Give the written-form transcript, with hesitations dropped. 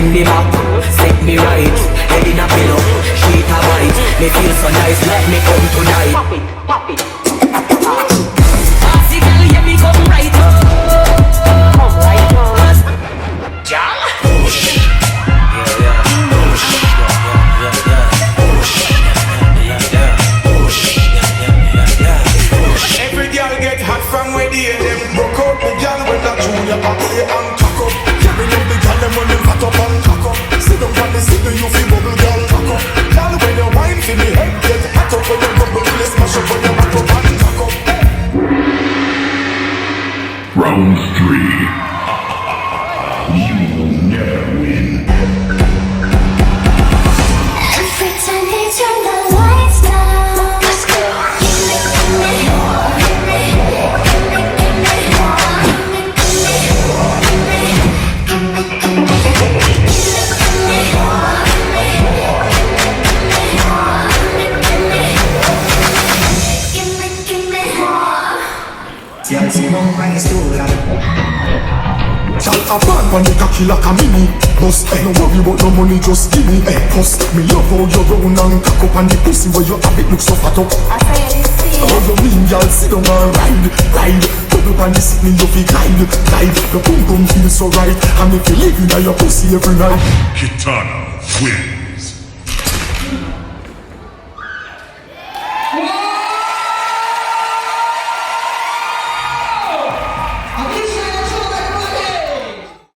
bend me back, set me right. Head in a pillow, sheet a white. Me feel so nice, let me come tonight. Pop it, pop it. Bossy girl, yeah me come right up. Come right up. Gyal. Push. Yeah. Push. Yeah. Push. Yeah. Push. Yeah. Every girl get hot from where they them broke up. The girl with a junior play and cock up. Carry them the girl them when them fat up and cock up. Sit down on the seat you feel bubble girl cock up. Girl when you wine for me head get hot up. When you bubble you smash up when you back up and cock up. Round 3. You will never win. Every time they turn the lights down, let's go. Give me more, give me more, give me more, give me more. Gyal, see how I stool like. Gyal a bad man, you cocky like a mini bus. No worry about no money, just give me a bus. Me love how you round and cock up, and the pussy where you have it look so fat up. How you mean, y'all sit down and ride. Put up on the seat, me you feel glide. Your boom boom feels so right, and if you live in your pussy every night. Kitana win.